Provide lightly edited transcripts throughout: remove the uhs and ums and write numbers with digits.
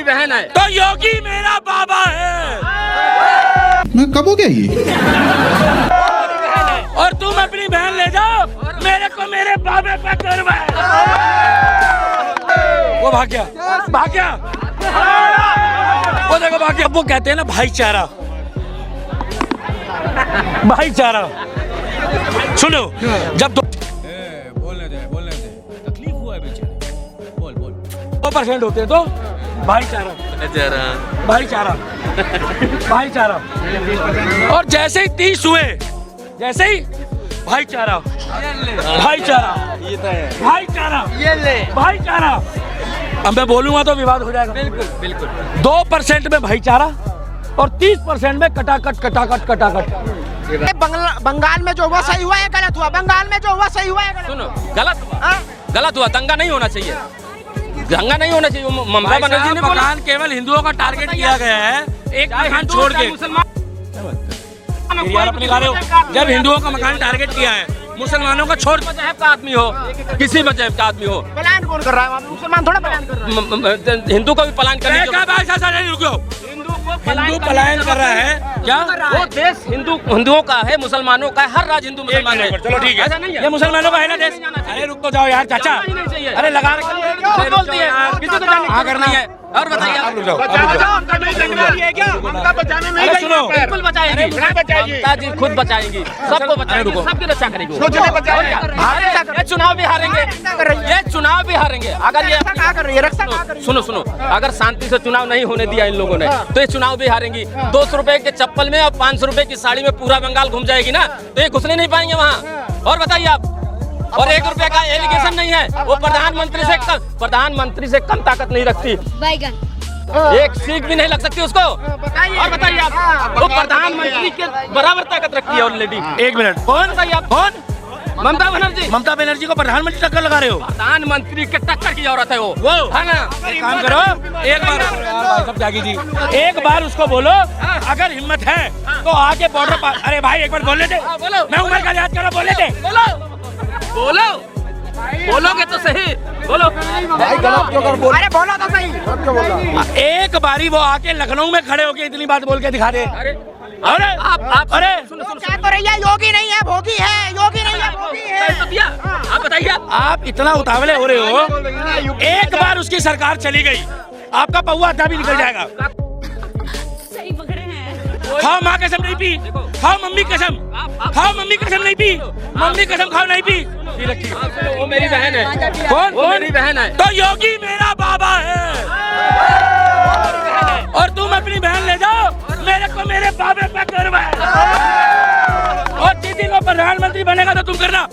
बहन है। तो योगी मेरा बाबा है। मैं कब हो गया ये? और तुम अपनी बहन ले जाओ, मेरे को मेरे बाबे पे गर्व है। वो भाग गया, भाग गया, वो देखो भाग गया। वो कहते हैं ना भाईचारा, भाईचारा। सुनो, जब बोलने दे तकलीफ हुआ है बेचारे, बोल 2% होते हैं तो भाईचारा, भाईचारा, भाईचारा। और जैसे ही 30 हुए, जैसे ही भाईचारा, भाईचारा, भाईचारा, भाईचारा। अब मैं बोलूंगा तो विवाद हो जाएगा। बिल्कुल 2% में भाईचारा और 30% में कटाकट, कटाकट, कटाकट। बंगाल में जो हुआ सही हुआ है, गलत हुआ। बंगाल में जो हुआ सही हुआ है, सुनो, गलत हुआ, गलत हुआ। दंगा नहीं होना चाहिए, दंगा नहीं होना चाहिए। ममता बनर्जी ने बोला मकान केवल हिंदुओं का टारगेट किया गया है, एक मकान छोड़ के। यार अपने गा रहे हो, जब हिंदुओं का मकान टारगेट किया है, मुसलमानों का छोड़, मजहब का आदमी हो, किसी मजहब का आदमी हो, पलायन कौन कर रहा है? मुसलमान थोड़ा पलायन कर रहा है। हिंदू को भी पलायन करने हिंदू पलायन कर रहा है क्या? वो देश हिंदुओं का है, मुसलमानों का है। हर राज्य हिंदू मुसलमान है। चलो ठीक ऐसा है, नहीं है। ये मुसलमानों का है ना देश। अरे रुक तो जाओ यार चाचा, अरे लगा बोलती है किसी को जाने करना है। और बताइए, आप रुक जाओ। नहीं सुनो, बिल्कुल बचाएगी, ममता जी खुद बचाएंगी, सबको बचाएंगी, सबकी रक्षा करेगी। ये चुनाव भी हारेंगे, ये चुनाव भी हारेंगे। अगर ये सुनो सुनो, अगर शांति से चुनाव नहीं होने दिया इन लोगों ने, तो ये चुनाव भी हारेंगी। 200 रुपए के चप्पल में और 500 रुपए की साड़ी में पूरा बंगाल घूम जाएगी ना, तो ये घुसने नहीं पाएंगे वहाँ। और बताइए आप, और 1 रुपए का एलिगेशन नहीं है, वो प्रधानमंत्री से कम ताकत नहीं रखती। एक सीख भी नहीं लग सकती उसको। और बताइए आप, वो प्रधानमंत्री के बराबर ताकत रखती है ऑलरेडी। 1 मिनट, कौन बताइए आप, कौन? ममता बनर्जी। ममता बनर्जी को प्रधानमंत्री टक्कर लगा रहे हो? प्रधानमंत्री के टक्कर की औरत है वो है ना। एक काम करो, एक बार सब त्यागी जी, एक बार उसको बोलो, अगर हिम्मत है तो आके बॉर्डर पार। अरे भाई एक बार बोल लेते, मैं उम्र का याद करो, बोल लेते। बोलोगे तो सही, बोलो। अरे बोलो तो सही। एक बारी वो आके लखनऊ में खड़े होके इतनी बात बोल के दिखा दे। अरे आप अरे क्या तो रही है? योगी नहीं है, भोगी है। योगी नहीं है, भोगी है। तो दिया, आप बताइए। आप इतना उतावले हो रहे हो, एक बार उसकी सरकार चली गई, आपका पौवा आधा भी निकल जाएगा। खाओ माँ कसम नहीं पी, खाओ मम्मी कसम, खाओ मम्मी कसम नहीं पी, मम्मी कसम खाओ नहीं पी। वो मेरी बहन है। कौन? वो मेरी बहन है। तो योगी मेरा बाबा है। और तुम अपनी बहन ले जाओ, मेरे को मेरे बाबे पे गर्व है। और जिस दिन वो प्रधानमंत्री बनेगा तो तुम करना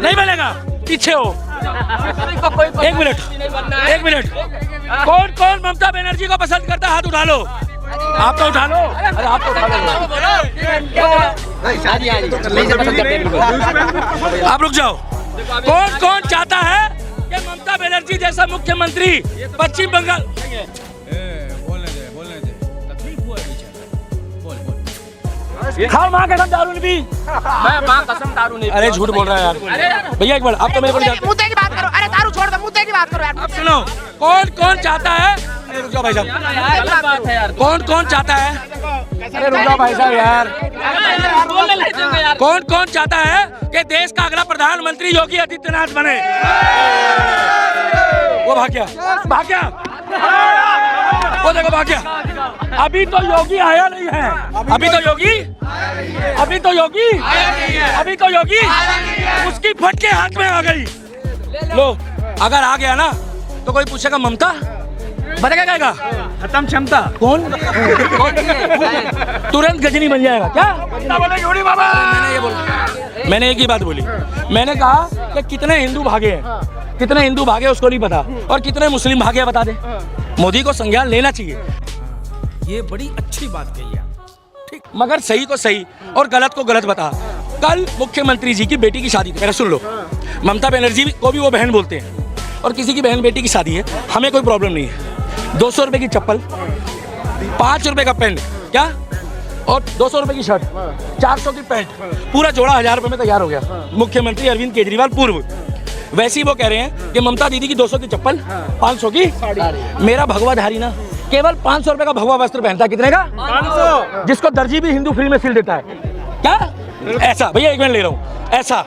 नहीं बनेगा, पीछे हो। 1 मिनट, 1 मिनट। कौन कौन ममता बनर्जी को पसंद करता है? हाथ उठा लो। आप तो उठा लो, अरे आप तो उठा लो। आप रुक जाओ। कौन कौन चाहता है कि ममता बनर्जी जैसा मुख्यमंत्री पश्चिम बंगाल? बोलने दे तकलीफ हुआ है बेचारे, बोल खाओ माँ कसम दारू नहीं पी। मैं माँ कसम दारू नहीं। अरे झूठ बोल रहा है यार भैया, एक बार आप तो मेरे को मुद्दे की बात करो। अरे दारू छोड़ दो, मुद्दे की बात करो यार। आप सुनो, कौन कौन चाहता है? अरे रुक जाओ भाई साहब, गलत बात है यार। कौन कौन चाहता है? अरे रुक जाओ भाई साहब यार, बोलने नहीं देंगे यार। कौन कौन चाहता है कि देश का अगला प्रधानमंत्री योगी आदित्यनाथ बने? वो भाग गया, भाग गया, वो देखो भाग गया। अभी तो योगी आया नहीं है, अभी तो योगी, अभी तो योगी, अभी तो योगी उसकी फटके हाथ में आ गई। लो, अगर आ गया ना तो कोई पूछेगा ममता बता क्या कहेगा? खत्म क्षमता। कौन? तुरंत गजनी बन जाएगा क्या? मैंने ये बोला, मैंने एक ही बात बोली, मैंने कहा कि कितने हिंदू भागे हैं, कितने हिंदू भागे उसको नहीं पता, और कितने मुस्लिम भागे बता दे। मोदी को संज्ञान लेना चाहिए। ये बड़ी अच्छी बात कही है, ठीक, मगर सही को सही और गलत को गलत बता। कल मुख्यमंत्री जी की बेटी की शादी थी, मेरा सुन लो, ममता बनर्जी को भी वो बहन बोलते हैं, और किसी की बहन बेटी की शादी है, हमें कोई प्रॉब्लम नहीं है। 200 रुपए की चप्पल, 5 रुपए का पेन, क्या, और 200 रुपए की शर्ट, 400 की पैंट, पूरा जोड़ा 1000 रुपए में तैयार हो गया। मुख्यमंत्री अरविंद केजरीवाल पूर्व वैसे ही वो कह रहे हैं कि ममता दीदी की 200 की चप्पल, 500 की मेरा भगवाधारी ना केवल 500 रुपए का भगवा वस्त्र पहनता है। कितने का? 500। जिसको दर्जी भी हिंदू फ्री में सिल देता है। क्या ऐसा? भैया 1 मिनट ले रहा हूँ। ऐसा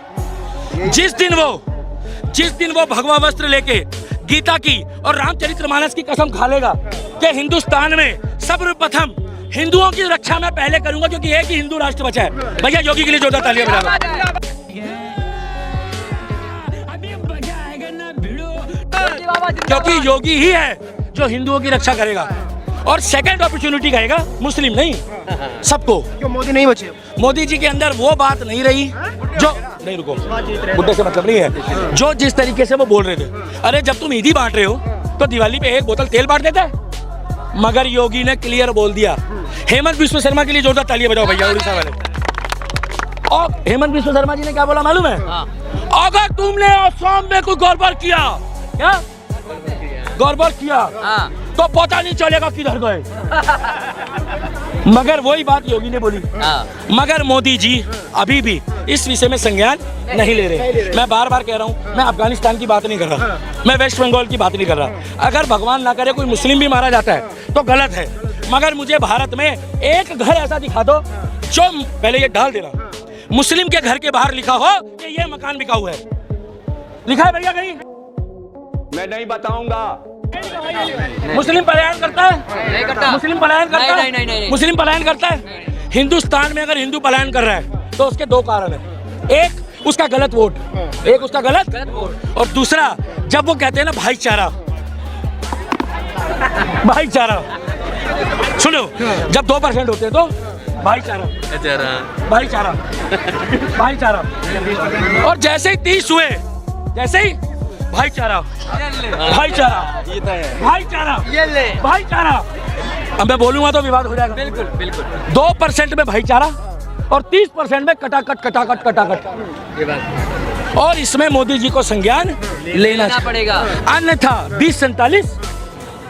जिस दिन वो भगवा वस्त्र लेके गीता की और रामचरितमानस की कसम खा लेगा कि हिंदुस्तान में सर्वप्रथम हिंदुओं की रक्षा मैं पहले करूंगा क्योंकि एक ही हिंदू राष्ट्र बचा है। भैया योगी के लिए जोरदार तालियां बजाओ। क्योंकि योगी ही है जो हिंदुओं की रक्षा करेगा और सेकंड अपॉर्चुनिटी कहेगा मुस्लिम नहीं सबको। क्यों मोदी नहीं बचे? मोदी जी के अंदर वो बात नहीं रही जो नहीं, रुको, बुड्ढे से मतलब नहीं है, जो जिस तरीके से वो बोल रहे थे। अरे जब तुम ईदी बांट रहे हो तो दिवाली पे 1 बोतल तेल बांट देता है। मगर योगी ने क्लियर बोल दिया। हेमंत बिस्व शर्मा के लिए जोरदार तालियां बजाओ भैया, उड़ीसा वाले। और हेमंत बिस्व शर्मा जी ने क्या बोला मालूम है? अगर तुमने असम में कोई गड़बड़ किया, क्या गड़बड़ किया तो पता नहीं चलेगा किधर गए। मगर वही बात योगी ने बोली। मगर मोदी जी अभी भी इस विषय में संज्ञान नहीं ले रहे। मैं बार बार कह रहा हूँ, मैं अफगानिस्तान की बात नहीं कर रहा, मैं वेस्ट बंगाल की बात नहीं कर रहा। अगर भगवान ना करे कोई मुस्लिम भी मारा जाता है तो गलत है, मगर मुझे भारत में एक घर ऐसा दिखा दो जो, पहले ये डाल देना, मुस्लिम के घर के बाहर लिखा हो कि ये मकान बिका हुआ है। लिखा है भैया कहीं? मैं नहीं बताऊंगा। मुस्लिम पलायन करता है? नहीं करता। मुस्लिम पलायन करता है? नहीं। मुस्लिम पलायन करता है? हिंदुस्तान में अगर हिंदू पलायन कर रहा है तो उसके 2 कारण है। एक उसका गलत वोट, एक उसका गलत वोट, और दूसरा जब वो कहते हैं ना भाईचारा, भाईचारा सुनो, जब 2% होते हैं तो भाईचारा, भाईचारा, भाईचारा, और जैसे ही 30 हुए, जैसे ही भाईचारा, भाईचारा, भाईचारा, भाईचारा। अब मैं बोलूंगा तो विवाद हो जाएगा। बिल्कुल बिल्कुल। 2% में भाईचारा और 30% में कटाकट। और इसमें मोदी जी को संज्ञान लेना पड़ेगा, अन्यथा 2047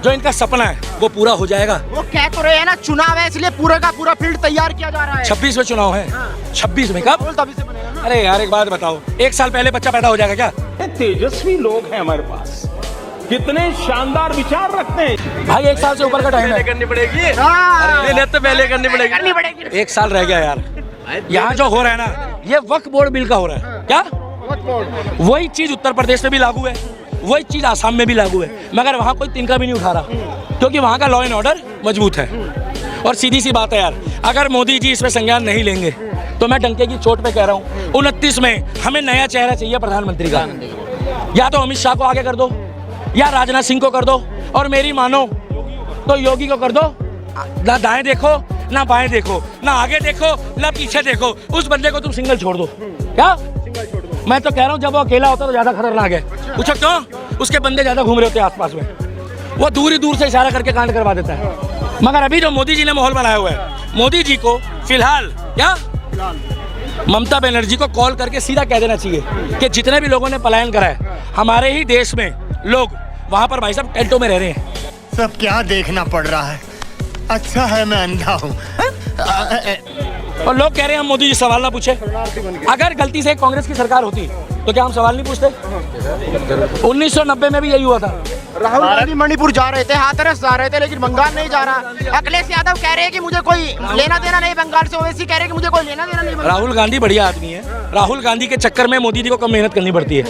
जो इनका सपना है वो पूरा हो जाएगा। वो कह तो रहे हैं ना, चुनाव है इसलिए पूरे का पूरा फील्ड तैयार किया जा रहा है। 26 में चुनाव है। 26 में कब? तभी से बनेगा ना। अरे यार एक बात बताओ, 1 साल पहले बच्चा पैदा हो जाएगा क्या? तेजस्वी लोग हैं हमारे पास, कितने शानदार विचार रखते हैं भाई 1 साल से ऊपर का टाइम है। करनी पड़ेगी, हाँ। तो पहले करनी पड़ेगी। 1 साल रह गया यार। यहाँ जो हो रहा है ना, ये वक्फ बोर्ड बिल का हो रहा है। क्या? वही चीज उत्तर प्रदेश में भी लागू है, वही चीज आसाम में भी लागू है, मगर वहाँ कोई तिनका भी नहीं उठा रहा क्योंकि वहाँ का लॉ एंड ऑर्डर मजबूत है। और सीधी सी बात है यार, अगर मोदी जी इसमें संज्ञान नहीं लेंगे तो मैं डंके की चोट पे कह रहा हूँ, 29 में हमें नया चेहरा चाहिए प्रधानमंत्री का। या तो अमित शाह को आगे कर दो, या राजनाथ सिंह को कर दो, और मेरी मानो तो योगी को कर दो। ना दाएं देखो ना बाएं देखो, ना आगे देखो ना पीछे देखो, उस बंदे को तुम सिंगल छोड़ दो। क्या? मैं तो कह रहा हूँ जब वो अकेला होता तो ज्यादा खतरनाक है। पूछो क्यों? उसके बंदे ज्यादा घूम रहे होते हैं आसपास में, वो दूर से इशारा करके कांड करवा देता है। मगर अभी जो मोदी जी ने माहौल बनाया हुआ है, मोदी जी को फिलहाल क्या ममता बनर्जी को कॉल करके सीधा कह देना चाहिए कि जितने भी लोगों ने पलायन करा है हमारे ही देश में, लोग वहां पर भाई साहब टेंटों में रह रहे हैं। सब क्या देखना पड़ रहा है? अच्छा है मैं अंधा हूँ। और लोग कह रहे हैं हम मोदी जी सवाल ना पूछे। अगर गलती से कांग्रेस की सरकार होती तो क्या हम सवाल नहीं पूछते? 1990 में भी यही हुआ था। राहुल गांधी मणिपुर जा रहे थे, हाथरस जा रहे थे, लेकिन बंगाल नहीं जा रहा। अखिलेश यादव कह रहे हैं कि मुझे कोई लेना देना नहीं बंगाल से, ओवैसी कह रहे हैं कि मुझे कोई लेना देना नहीं। राहुल गांधी बढ़िया आदमी है, राहुल गांधी के चक्कर में मोदी जी को कम मेहनत करनी पड़ती है।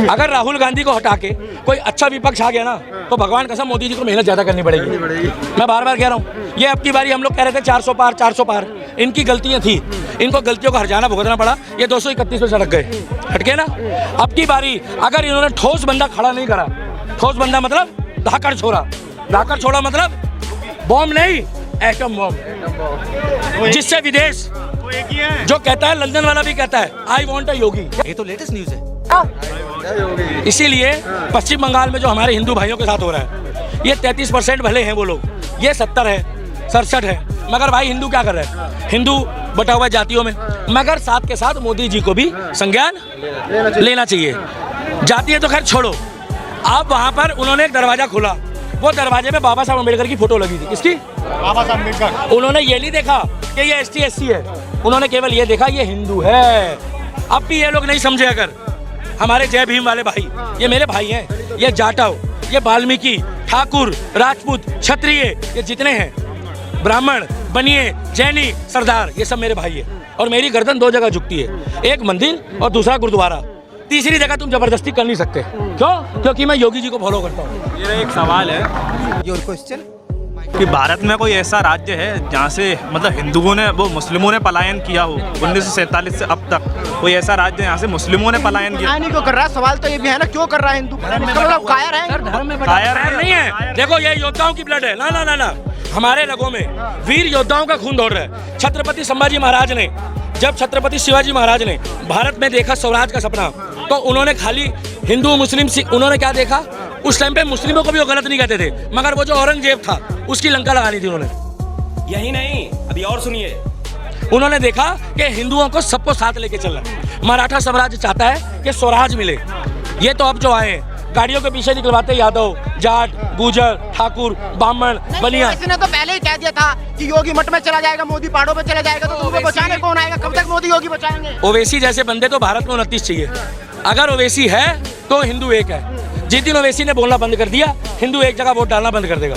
अगर राहुल गांधी को हटा के कोई अच्छा विपक्ष आ गया ना तो भगवान कसम मोदी जी को मेहनत ज्यादा करनी पड़ेगी। मैं बार बार कह रहा हूँ, ये अब की बारी हम लोग कह रहे थे 400 पार 400 पार, इनकी गलतियां थी, इनको गलतियों का हर्जाना भुगतना पड़ा, ये 231 पे सड़क गए, हट गए ना। अब की बारी अगर इन्होंने ठोस बंदा खड़ा नहीं करा, ठोस बंदा मतलब धाकड़ छोड़ा, धाकड़ छोड़ा मतलब बॉम्ब नहीं, एटम बॉम्ब, जिससे विदेश जो कहता है, लंदन वाला भी कहता है आई वांट अ योगी। ये तो लेटेस्ट न्यूज है। इसीलिए पश्चिम बंगाल में जो हमारे हिंदू भाइयों के साथ हो रहा है, ये 33% भले हैं वो लोग, ये 70 है 67 है, मगर भाई हिंदू क्या कर रहे हैं? हिंदू बटा हुआ जातियों में, मगर साथ के साथ मोदी जी को भी संज्ञान लेना चाहिए। जाति है तो खैर छोड़ो, अब वहां पर उन्होंने एक दरवाजा खोला, वो दरवाजे में बाबा साहब अम्बेडकर की फोटो लगी थी। किसकी? बाबा साहब अम्बेडकर। उन्होंने ये नहीं देखा कि ये ST SC है, उन्होंने केवल ये देखा ये हिंदू है। अब भी ये लोग नहीं समझे, अगर हमारे जय भीम वाले भाई, ये मेरे भाई हैं। ये जाटव, ये वाल्मीकि, ठाकुर, राजपूत, क्षत्रिय, ये जितने हैं, ब्राह्मण, बनिए, जैनी, सरदार, ये सब मेरे भाई है। और मेरी गर्दन दो जगह झुकती है, एक मंदिर और दूसरा गुरुद्वारा। तीसरी जगह तुम जबरदस्ती कर नहीं सकते। क्यों? क्योंकि मैं योगी जी को फॉलो करता हूँ। मेरा एक सवाल है कि भारत में कोई ऐसा राज्य है जहाँ से मतलब हिंदुओं ने वो मुस्लिमों ने पलायन किया हो 1947 से अब तक? कोई ऐसा राज्य यहाँ से मुस्लिमों ने पलायन किया? नहीं क्यों कर रहा है? सवाल तो ये भी है ना, क्यों कर रहा है हिंदू? मतलब कायर है, कायर नहीं है। देखो ये योद्धाओं की ब्लड है। ना ना ना ना, हमारे रगों में वीर योद्धाओं का खून दौड़ रहा है। छत्रपति संभाजी महाराज ने, जब छत्रपति शिवाजी महाराज ने भारत में देखा स्वराज का सपना, तो उन्होंने खाली हिंदू मुस्लिम उन्होंने क्या देखा? उस टाइम पे मुस्लिमों को भी वो गलत नहीं कहते थे, मगर वो जो औरंगजेब था उसकी लंका लगानी थी उन्होंने। यही नहीं, अभी और सुनिए। उन्होंने देखा कि हिंदुओं को सबको साथ लेके चलना। मराठा साम्राज्य चाहता है कि स्वराज मिले। ये तो अब जो आए गाड़ियों के पीछे निकलवाते यादव, जाट, गुजर, ठाकुर, ब्राह्मण, बनिया। इसने तो पहले ही कह दिया था कि योगी मठ में चला जाएगा, मोदी पहाड़ों पे चला जाएगा, तो तुमको बचाने कौन आएगा? कब तक मोदी योगी बचाएंगे? ओवैसी जैसे बंदे तो भारत में 29 चाहिए। अगर ओवैसी है तो हिंदू एक है। जिस दिन ओवैसी ने बोलना बंद कर दिया, हिंदू एक जगह वोट डालना बंद कर देगा।